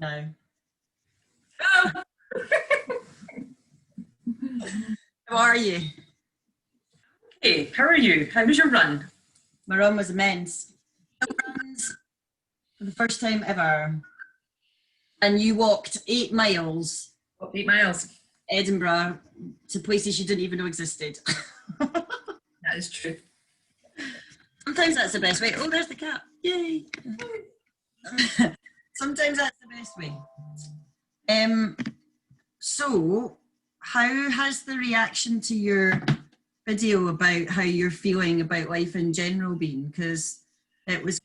No. Oh. How are you? Hey, how are you? How was your run? My run was immense. No runs for the first time ever. And you walked 8 miles. 8 miles. Edinburgh to places you didn't even know existed. That is true. Sometimes that's the best way. Oh, there's the cat. Yay. Sometimes that's the best way. So how has the reaction to your video about how you're feeling about life in general been? Because it was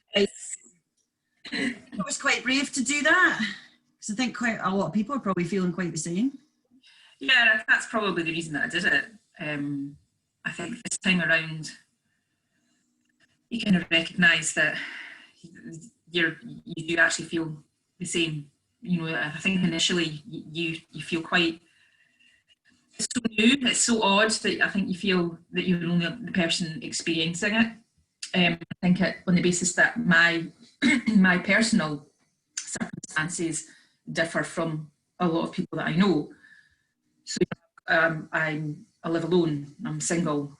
quite brave to do that. Because I think quite a lot of people are probably feeling quite the same. Yeah, that's probably the reason that I did it. I think this time around, you kind of recognise that you do actually feel the same. You know, I think initially you feel quite, it's so new, it's so odd that I think you feel that you're only the person experiencing it. I think on the basis that my my personal circumstances differ from a lot of people that I know. So I live alone, I'm single,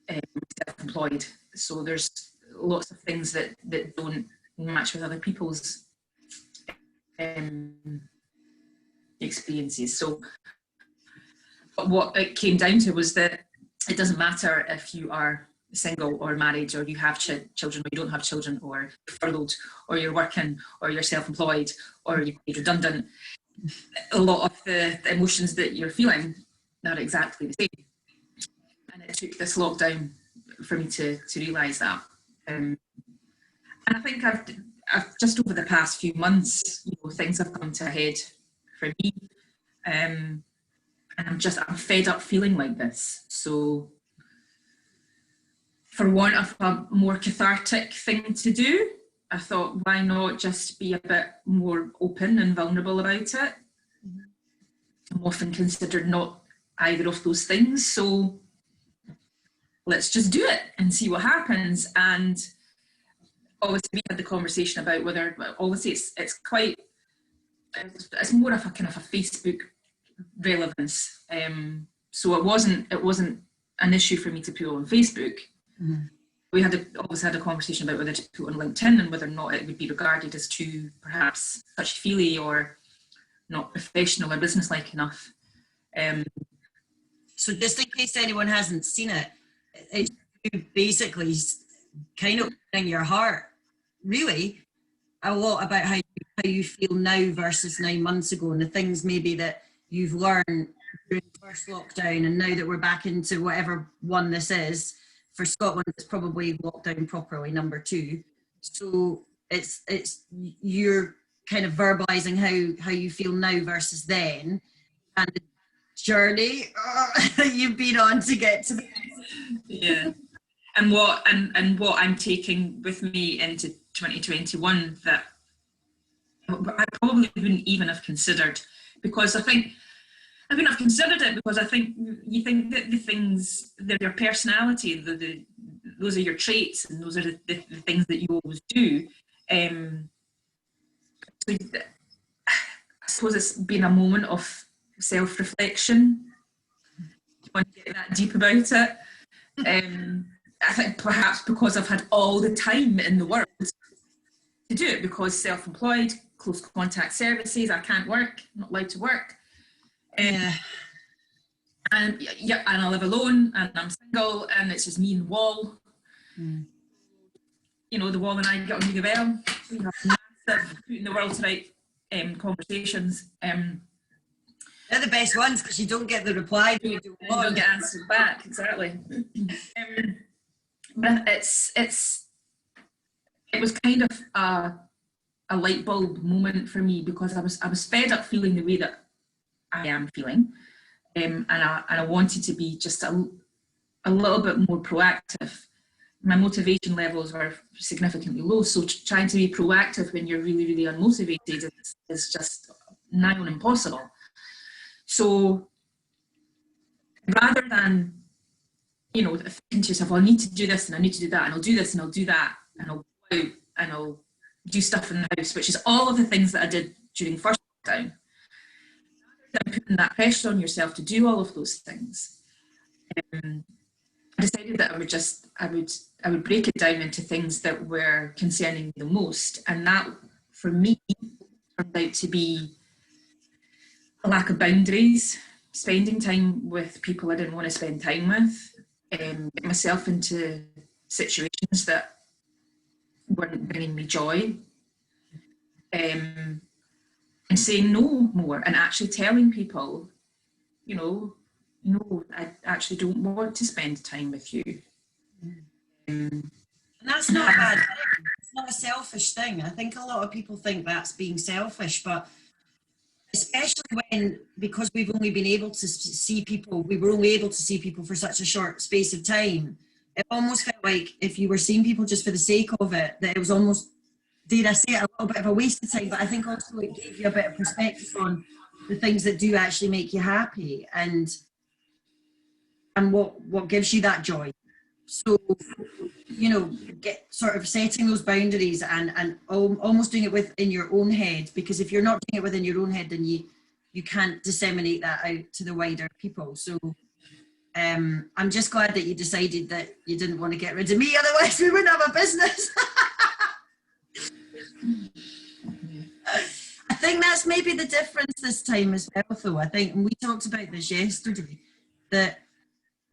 self-employed. So there's lots of things that don't match with other people's experiences. So what it came down to was that it doesn't matter if you are single or married, or you have children or you don't have children, or you're furloughed, or you're working, or you're self-employed, or you're redundant. A lot of the emotions that you're feeling are exactly the same. And it took this lockdown for me to realise that. And I think I've just over the past few months, you know, things have come to a head for me. And I'm fed up feeling like this. So for want of a more cathartic thing to do, I thought, why not just be a bit more open and vulnerable about it? I'm often considered not either of those things, so let's just do it and see what happens. And obviously we had the conversation about whether, obviously it's more of a kind of a Facebook relevance. So it wasn't an issue for me to put on Facebook. Mm-hmm. We always had a conversation about whether to put on LinkedIn and whether or not it would be regarded as too perhaps touchy-feely or not professional or businesslike enough. So just in case anyone hasn't seen it, it's basically kind of in your heart, really, a lot about how you feel now versus 9 months ago, and the things maybe that you've learned during the first lockdown, and now that we're back into whatever one this is. For Scotland, it's probably lockdown properly, number 2. So it's you're kind of verbalising how you feel now versus then, and the journey you've been on to get to. Yeah, and what I'm taking with me into 2021 that I probably wouldn't even have considered, because I wouldn't have considered it because I think you think that the things, they're your personality, those are your traits, and those are the things that you always do. So I suppose it's been a moment of self-reflection. You want to get that deep about it. I think perhaps because I've had all the time in the world to do it, because self-employed, close contact services, I can't work, I'm not allowed to work. And I live alone, and I'm single, and it's just me and the wall. You know, the wall and I get on really well. We have massive putting the world to right conversations. They're the best ones because you don't get the reply. You don't get answered back, exactly. But it was kind of a light bulb moment for me, because I was fed up feeling the way that I am feeling, and I wanted to be just a little bit more proactive. My motivation levels were significantly low, so trying to be proactive when you're really, really unmotivated is just nigh on impossible. So rather than, you know, thinking to yourself, well, I need to do this and I need to do that, and I'll do this and I'll do that, and I'll go out and I'll do stuff in the house, which is all of the things that I did during first lockdown. And putting that pressure on yourself to do all of those things, I decided that I would break it down into things that were concerning me the most, and that for me turned out to be a lack of boundaries, spending time with people I didn't want to spend time with, getting myself into situations that weren't bringing me joy, and saying no more, and actually telling people, you know, no, I actually don't want to spend time with you. And that's not a bad thing. It's not a selfish thing. I think a lot of people think that's being selfish, but especially because we've only been able to see people, we were only able to see people for such a short space of time. It almost felt like if you were seeing people just for the sake of it, that it was almost, dare I say it, a little bit of a waste of time. But I think also it gave you a bit of perspective on the things that do actually make you happy, and what gives you that joy. So, you know, get sort of setting those boundaries and almost doing it within your own head, because if you're not doing it within your own head, then you can't disseminate that out to the wider people. So I'm just glad that you decided that you didn't want to get rid of me, otherwise we wouldn't have a business. I think that's maybe the difference this time as well, though. I think, and we talked about this yesterday, that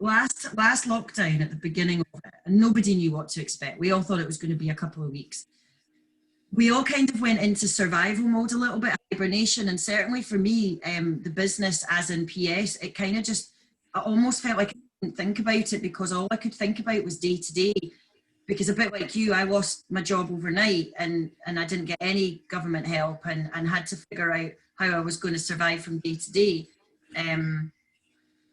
last lockdown at the beginning of it, and nobody knew what to expect. We all thought it was going to be a couple of weeks. We all kind of went into survival mode a little bit, hibernation, and certainly for me, the business as in PS, it kind of just, I almost felt like I didn't think about it, because all I could think about was day to day. Because a bit like you, I lost my job overnight, and I didn't get any government help, and had to figure out how I was going to survive from day to day.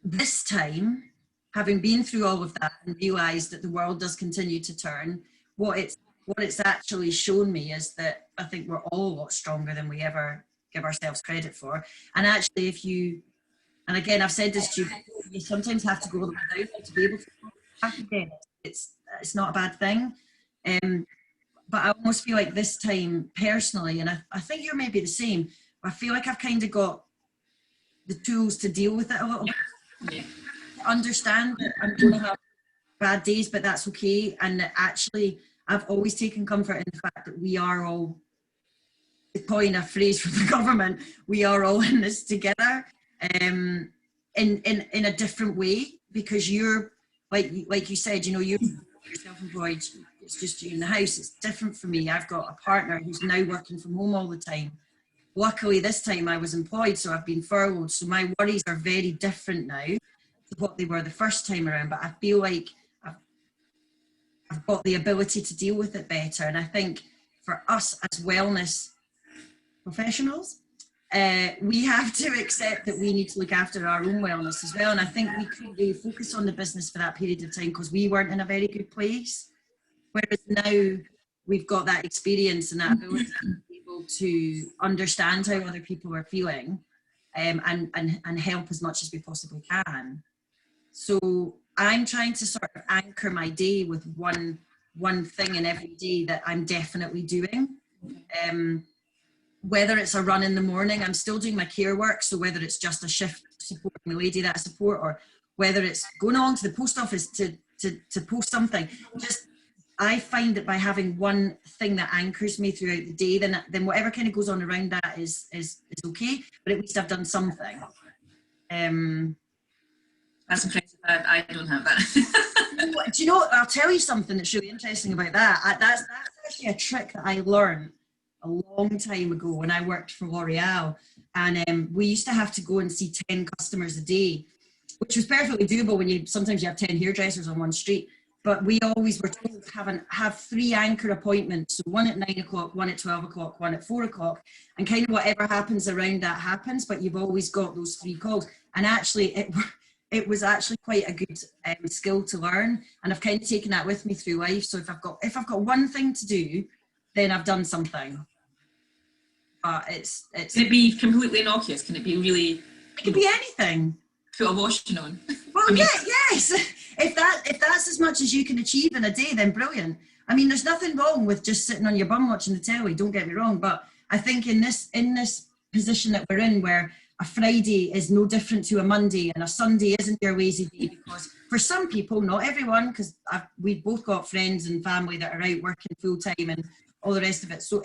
This time, having been through all of that and realised that the world does continue to turn, what it's actually shown me is that I think we're all a lot stronger than we ever give ourselves credit for. And actually, and again, I've said this to you, you sometimes have to go all the way down to be able to go back again. It's not a bad thing. But I almost feel like this time personally, and I think you're maybe the same, I feel like I've kind of got the tools to deal with it a little bit. Yeah. Understand that I'm going to have bad days, but that's okay. And that actually, I've always taken comfort in the fact that we are all, to coin a phrase from the government, we are all in this together, in a different way, because you're, like you said, you know, you're self-employed, it's just you in the house. It's different for me. I've got a partner who's now working from home all the time. Luckily, this time I was employed, so I've been furloughed. So my worries are very different now to what they were the first time around. But I feel like I've got the ability to deal with it better. And I think for us as wellness professionals, we have to accept that we need to look after our own wellness as well. And I think we couldn't really focus on the business for that period of time because we weren't in a very good place. Whereas now we've got that experience and that ability to be able to understand how other people are feeling, and help as much as we possibly can. So I'm trying to sort of anchor my day with one thing in every day that I'm definitely doing. Whether it's a run in the morning, I'm still doing my care work. So whether it's just a shift supporting the lady that I support, or whether it's going on to the post office to post something, just I find that by having one thing that anchors me throughout the day, then whatever kind of goes on around that is okay. But at least I've done something. That's impressive. I don't have that. Do you know? I'll tell you something that's really interesting about that. That's actually a trick that I learned a long time ago when I worked for L'Oreal, and we used to have to go and see 10 customers a day, which was perfectly doable when sometimes you have 10 hairdressers on one street. But we always were told to have 3 anchor appointments, so one at 9 o'clock, one at 12 o'clock, one at 4 o'clock, and kind of whatever happens around that happens, but you've always got those 3 calls. And actually, it was actually quite a good skill to learn, and I've kind of taken that with me through life. So if I've got one thing to do, then I've done something. But it's. Can it be completely innocuous? Can it be really? It could be anything. Put a washing on. Well, yes. If that's as much as you can achieve in a day, then brilliant. I mean, there's nothing wrong with just sitting on your bum watching the telly. Don't get me wrong, but I think in this position that we're in, where a Friday is no different to a Monday and a Sunday isn't your lazy day, because for some people, not everyone, because we've both got friends and family that are out working full time and all the rest of it. So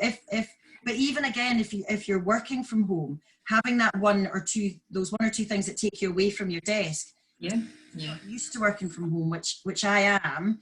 but even again, if you're working from home, having that one or two things that take you away from your desk. Yeah. I'm used to working from home, which I am.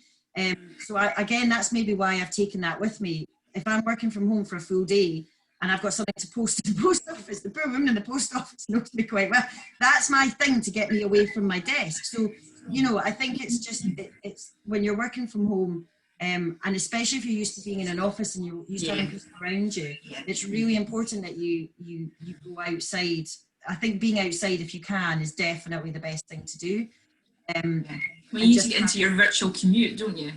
So again, that's maybe why I've taken that with me. If I'm working from home for a full day and I've got something to post to the post office, the poor woman in the post office knows me quite well. That's my thing to get me away from my desk. So, I think it's just, it's when you're working from home, and especially if you're used to being in an office and you're used to having people around you, it's really important that you go outside. I think being outside, if you can, is definitely the best thing to do. Well, you need to get into your virtual commute, don't you?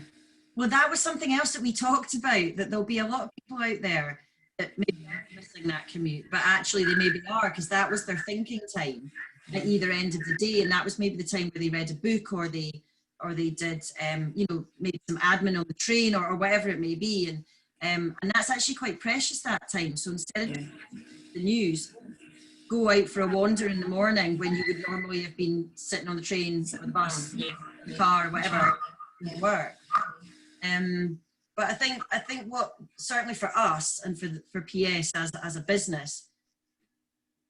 Well, that was something else that we talked about, that there'll be a lot of people out there that maybe aren't missing that commute, but actually they maybe are, because that was their thinking time at either end of the day, and that was maybe the time where they read a book or they did maybe some admin on the train or whatever it may be, and that's actually quite precious, that time. So instead of the news, go out for a wander in the morning when you would normally have been sitting on the train or the bus, the car, or whatever, work. But I think what certainly for us and for PS as a business,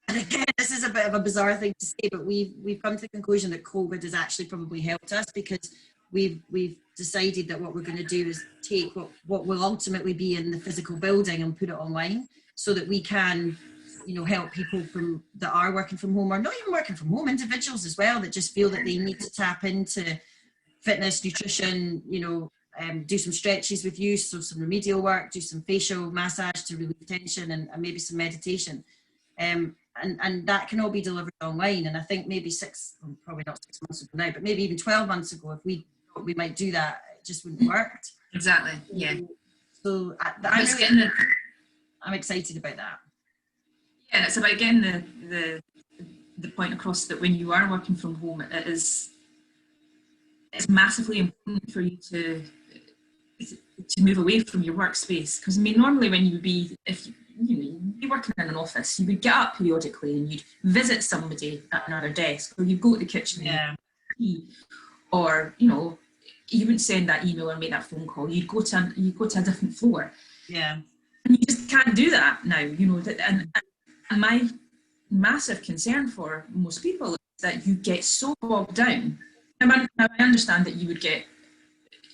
and again, this is a bit of a bizarre thing to say, but we've come to the conclusion that COVID has actually probably helped us, because we've decided that what we're going to do is take what will ultimately be in the physical building and put it online, so that we can help people that are working from home, or not even working from home, individuals as well, that just feel that they need to tap into fitness, nutrition, do some stretches with you, so some remedial work, do some facial massage to relieve tension, and maybe some meditation. And that can all be delivered online. And I think maybe probably not 6 months ago now, but maybe even 12 months ago, if we thought we might do that, it just wouldn't have worked. Exactly, yeah. So I'm excited about that. Yeah, and it's about getting the point across that when you are working from home, it's massively important for you to move away from your workspace. Because I mean, normally when you would be, if you'd be working in an office, you would get up periodically and you'd visit somebody at another desk, or you'd go to the kitchen, or you wouldn't send that email or make that phone call. You'd go to a different floor. Yeah, and you just can't do that now. And my massive concern for most people is that you get so bogged down. Now, I understand that you would get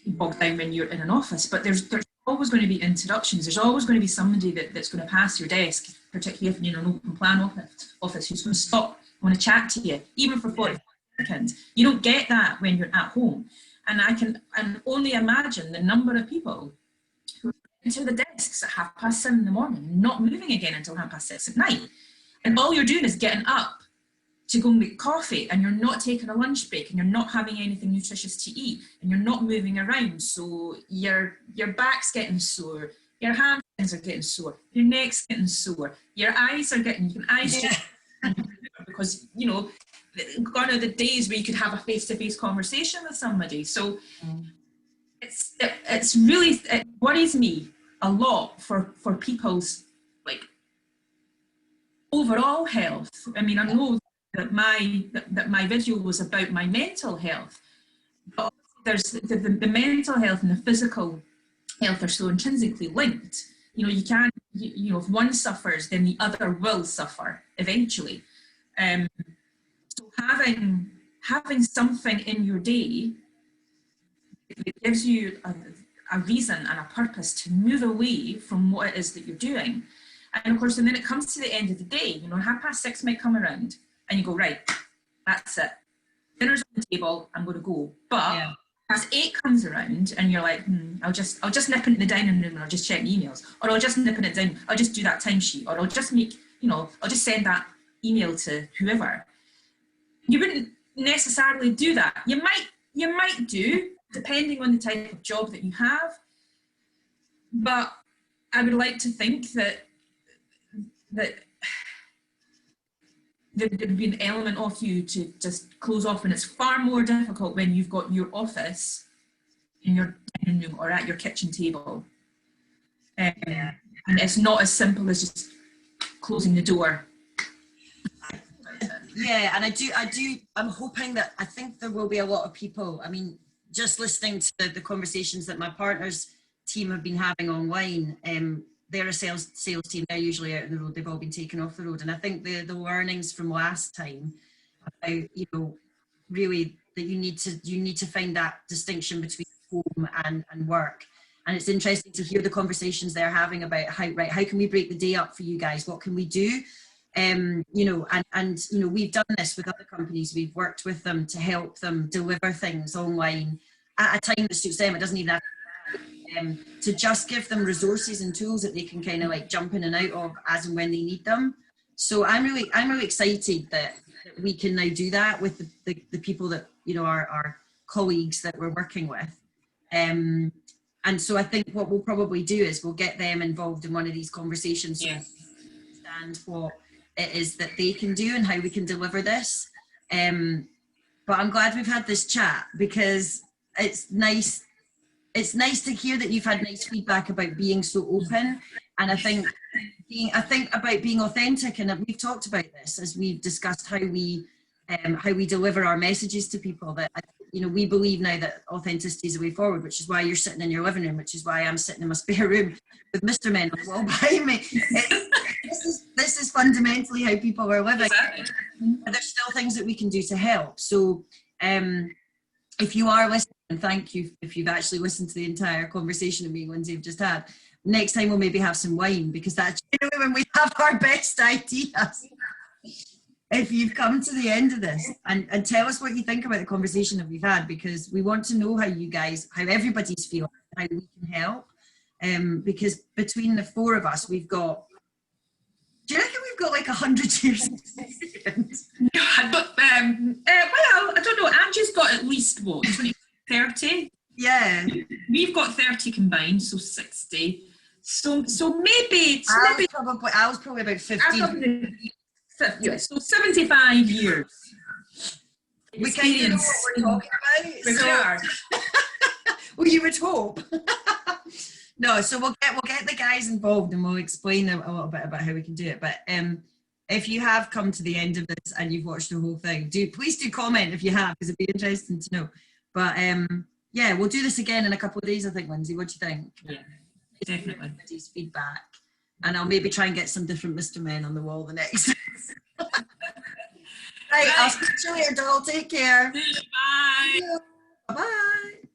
bogged down when you're in an office, but there's always going to be interruptions. There's always going to be somebody that's going to pass your desk, particularly if you're in an open plan office, who's going to stop, want to chat to you, even for 45 seconds. You don't get that when you're at home. And I can only imagine the number of people who are into the desks at 7:30 in the morning and not moving again until 6:30 at night. And all you're doing is getting up to go and make coffee, and you're not taking a lunch break, and you're not having anything nutritious to eat, and you're not moving around. So your back's getting sore, your hamstrings are getting sore, your neck's getting sore, your eyes are getting, because gone are the days where you could have a face-to-face conversation with somebody. So it's really, it worries me a lot for people's overall health. I mean, I know that my video was about my mental health, but there's the mental health and the physical health are so intrinsically linked. You can't, if one suffers, then the other will suffer eventually. So having something in your day that gives you a reason and a purpose to move away from what it is that you're doing. And of course, and then it comes to the end of the day, 6:30 might come around and you go, right, that's it. Dinner's on the table, I'm going to go. But 8:30 comes around and you're like, I'll just nip into the dining room and I'll just check emails, or I'll just nip it down, I'll just do that timesheet, or I'll just make, I'll just send that email to whoever. You wouldn't necessarily do that. You might do, depending on the type of job that you have. But I would like to think that there'd be an element of you to just close off, and it's far more difficult when you've got your office in your dining room or at your kitchen table. And it's not as simple as just closing the door. Yeah, and I'm hoping that, I think there will be a lot of people, I mean, just listening to the conversations that my partner's team have been having online, they're a sales team, they're usually out on the road, they've all been taken off the road. And I think the learnings from last time about, you know, really that you need to find that distinction between home and work. And it's interesting to hear the conversations they're having about how can we break the day up for you guys? What can we do? You know, and you know, we've done this with other companies. We've worked with them to help them deliver things online at a time that suits them. It doesn't even have to just give them resources and tools that they can kind of like jump in and out of as and when they need them. So I'm really excited that we can now do that with the people that, you know, our colleagues that we're working with. And so I think what we'll probably do is we'll get them involved in one of these conversations. Yeah. So understand what it is that they can do and how we can deliver this. But I'm glad we've had this chat, because it's nice to hear that you've had nice feedback about being so open. And I think about being authentic, and we've talked about this as we've discussed how we deliver our messages to people, that, you know, we believe now that authenticity is the way forward, which is why you're sitting in your living room, which is why I'm sitting in my spare room with Mr. Men on the wall behind me. This is fundamentally how people are living. Exactly. But there's still things that we can do to help. So if you are listening, and thank you if you've actually listened to the entire conversation that me and Lynsey have just had, next time we'll maybe have some wine, because that's generally when we have our best ideas. If you've come to the end of this, and tell us what you think about the conversation that we've had, because we want to know how everybody's feeling, how we can help. Because between the four of us, we've got, do you reckon we've got like 100 years experience? Yeah, but well, I don't know. Angie's got at least what, 20, 30? Yeah. We've got 30 combined, so 60. So maybe I was probably about 15. Yeah, so 75 years. We kind of know what we're talking about. Well, you would hope. No, so we'll get the guys involved, and we'll explain a little bit about how we can do it. But if you have come to the end of this and you've watched the whole thing, please do comment if you have, because it'd be interesting to know. But yeah, we'll do this again in a couple of days, I think, Lynsey. What do you think? Yeah, definitely. Everybody's feedback. And I'll maybe try and get some different Mr. Men on the wall the next. Right, I'll speak to you later, doll. Take care. Bye. Bye-bye.